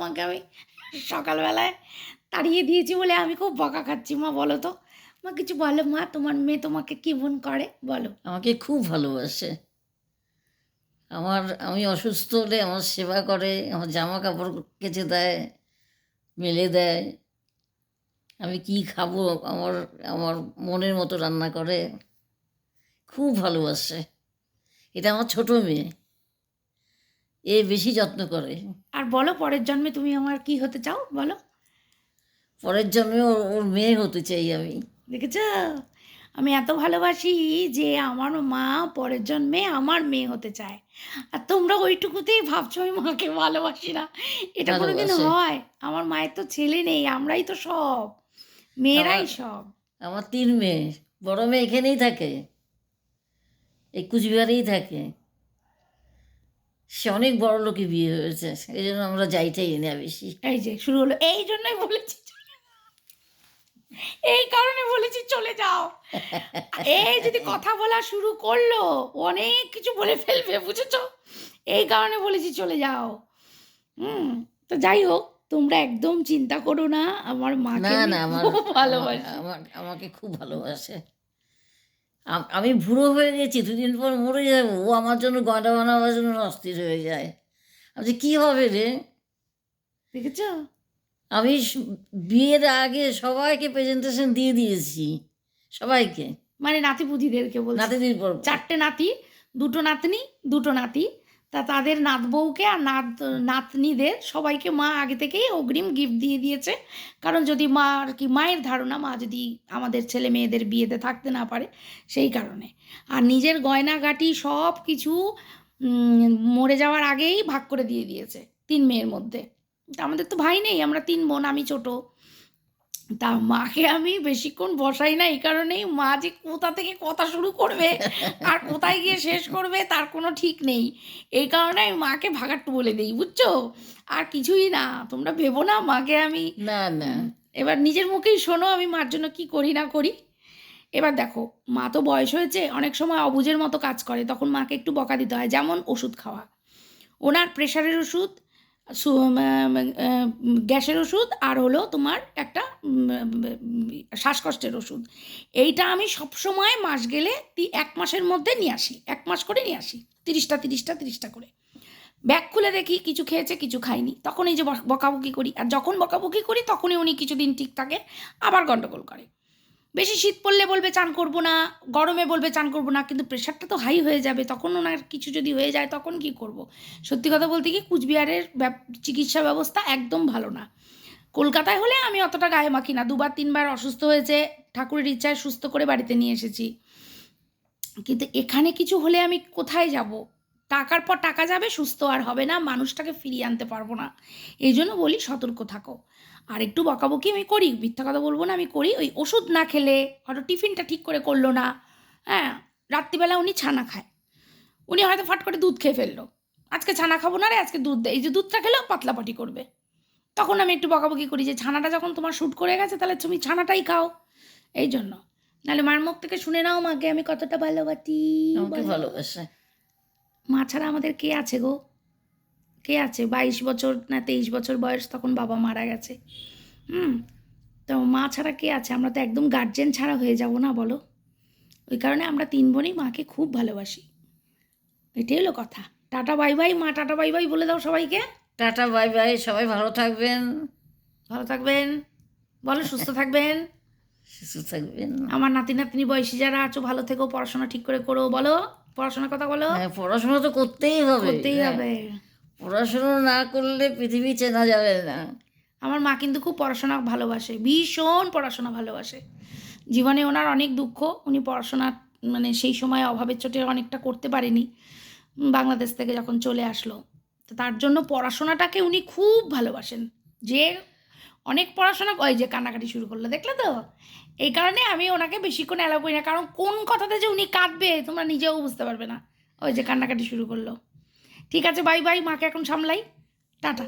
মাকে আমি সকালবেলায় তাড়িয়ে দিয়েছি বলে আমি খুব বকা খাচ্ছি। মা বলো তো, মা কিছু বলো, মা তোমার মেয়ে তোমাকে কেমন করে বলো। আমাকে খুব ভালোবাসে। আমি অসুস্থ হলে আমার সেবা করে, আমার জামা কাপড় কেচে দেয়, মেলে দেয়। আমি কি খাবো আমার আমার মনের মতো রান্না করে, খুব ভালোবাসে। এটা আমার ছোট মেয়ে, এ বেশি যত্ন করে। আর বলো পরের জন্মে তুমি আমার কি হতে চাও বলো। পরের জন্মে ওর মেয়ে হতে চাই আমি। দেখেছ, আমি এত ভালোবাসি যে আমার মা পরের জন্মে আমার মেয়ে হতে চায়। আর তোমরা ওইটুকুতেই ভাবছো আমি মাকে ভালোবাসি না। এটা কোনোদিন ভালোবাসে। হয়? আমার মায়ের তো ছেলে নেই, আমরাই তো সব, আমার মেয়েরাই সব। আমার 3 মেয়ে। বড় মেয়ে এখানেই থাকে, এই কুচবিহারেই থাকে। সে অনেক বড় লোকে বিয়ে হয়েছে, এই জন্য আমরা যাইটাই না বেশি। এই যে শুরু হলো, এই জন্যই বলেছি এই কারণে বলেছি চলে যাও। এই যদি কথা বলা শুরু করলো অনেক কিছু বলে ফেলবে, বুঝেছো? এই কারণে বলেছি চলে যাও। তো যাই হোক, তোমরা একদম চিন্তা করো না, আমার না, মাকে আমি না, খুব ভালোবাসি। আমাকে খুব ভালোবাসে। আমি বুড়ো হয়ে গেছি, 2 দিন পর মরে যাব, ও আমার জন্য গয়না বানাবার জন্য অস্থির হয়ে যায়। আমি বলছি, কী হবে রে? দেখেছো? আমি বিয়ের আগে সবাইকে প্রেজেন্টেশন দিয়ে দিয়েছি, সবাইকে। মানে নাতিপুতিদেরকে বলছি। নাতিদের পর 4টে নাতি, 2টো নাতনি, 2টো নাতি। তা তাদের নাত বউকে আর নাতনিদের সবাইকে মা আগে থেকেই অগ্রিম গিফট দিয়ে দিয়েছে। কারণ যদি মা আর কি, মায়ের ধারণা মা যদি আমাদের ছেলে মেয়েদের বিয়েতে থাকতে না পারে সেই কারণে। আর নিজের গয়নাগাটি সব কিছু মরে যাওয়ার আগেই ভাগ করে দিয়ে দিয়েছে 3 মেয়ের মধ্যে। তা আমাদের তো ভাই নেই, আমরা 3 বোন, আমি ছোট। তা মাকে আমি বেশিক্ষণ বসাই না এই কারণেই, মা যে কোথা থেকে কথা শুরু করবে আর কোথায় গিয়ে শেষ করবে তার কোনো ঠিক নেই। এই কারণে আমি মাকে ভাগাট্টু বলে দিই, বুঝছো? আর কিছুই না, তোমরা ভেবো না মাকে আমি। না, না। এবার নিজের মুখেই শোনো আমি মার জন্য কি করি না করি। এবার দেখো, মা তো বয়স হয়েছে, অনেক সময় অবুঝের মতো কাজ করে, তখন মাকে একটু বকা দিতে হয়। যেমন ওষুধ খাওয়া, ওনার প্রেশারের ওষুধ, গ্যাসের ওষুধ, আর হলো তোমার একটা শ্বাসকষ্টের ওষুধ। এইটা আমি সবসময় মাস গেলে 1 মাসের মধ্যে নিয়ে আসি, 1 মাস করে নিয়ে আসি, 30টা 30টা 30টা করে। ব্যাগ খুলে দেখি কিছু খেয়েছে কিছু খায়নি, তখন এই যে বকাবকি করি। আর যখন বকাবকি করি তখনই উনি কিছুদিন ঠিক থাকে, আবার গণ্ডগোল করে। বেশি শীত পড়লে বলবে চান করবো না, গরমে বলবে চান করবো না, কিন্তু প্রেশারটা তো হাই হয়ে যাবে, তখন ওনার কিছু যদি হয়ে যায় তখন কি করব। সত্যি কথা বলতে কি, কুচবিহারের চিকিৎসা ব্যবস্থা একদম ভালো না। কলকাতায় হলে আমি অতটা গায়ে মাখি না, 2বার 3বার অসুস্থ হয়েছে, ঠাকুরের ইচ্ছায় সুস্থ করে বাড়িতে নিয়ে এসেছি। কিন্তু এখানে কিছু হলে আমি কোথায় যাব? টাকার পর টাকা যাবে, সুস্থ আর হবে না, মানুষটাকে ফিরিয়ে আনতে পারবো না। এই জন্য বলি সতর্ক থাকো। আর একটু বকাবকি আমি করি, মিথ্যা কথা বলবো না, আমি করি। ওই ওষুধ না খেলে হয়তো টিফিনটা ঠিক করে করলো না, হ্যাঁ, রাত্রিবেলা উনি ছানা খায়, উনি হয়তো ফাট করে দুধ খেয়ে ফেললো, আজকে ছানা খাবো না রে, আজকে দুধ দে, এই যে দুধটা খেলেও পাতলাপাটি করবে। তখন আমি একটু বকাবকি করি যে ছানাটা যখন তোমার শ্যুট করে গেছে তাহলে তুমি ছানাটাই খাও। এই জন্য, নাহলে মার মুখ থেকে শুনে নাও মাকে আমি কতটা ভালোবাসি। আমাকে বলো, ভালোবাসে। মা ছাড়া আমাদের কে আছে গো? কে আছে? 22 বছর না 23 বছর বয়স তখন বাবা মারা গেছে। হুম, তো মা ছাড়া কে আছে? আমরা তো একদম গার্জেন ছাড়া হয়ে যাব না বলো। ওই কারণে আমরা 3 বোনই মাকে খুব ভালোবাসি। এটাই হলো কথা। টাটা বাই বাই মা, টাটা বাই বাই বলে দাও সবাইকে। টাটা, বাই বাই, সবাই ভালো থাকবেন, ভালো থাকবেন, বলো সুস্থ থাকবেন। সুস্থ থাকবেন। আমার নাতি নাতনি বয়সী যারা আছো ভালো থেকো, পড়াশোনা ঠিক করে করো, বলো পড়াশোনার কথা বলো। হ্যাঁ, পড়াশোনা তো করতেই হবে। করতেই হ্যাঁ, হবে। পড়াশোনা না করলে পৃথিবী চেনা যাবে না। আমার মা কিন্তু খুব পড়াশোনা ভালোবাসে, ভীষণ পড়াশোনা ভালোবাসে। জীবনে ওনার অনেক দুঃখ, উনি পড়াশোনা মানে সেই সময় অভাবের চোটে অনেকটা করতে পারেনি, বাংলাদেশ থেকে যখন চলে আসলো। তো তার জন্য পড়াশোনাটাকে উনি খুব ভালোবাসেন, যে অনেক পড়াশোনা, ওই যে কান্নাকাটি শুরু করলো দেখলে তো। এই কারণে আমি ওনাকে বেশিক্ষণ অ্যালাউ করি না, কারণ কোন কথাতে যে উনি কাঁদবে তোমরা নিজেও বুঝতে পারবে না। ওই যে কান্নাকাটি শুরু করলো। ঠিক আছে, বাই বাই, মাকে এখন সামলাই, টাটা।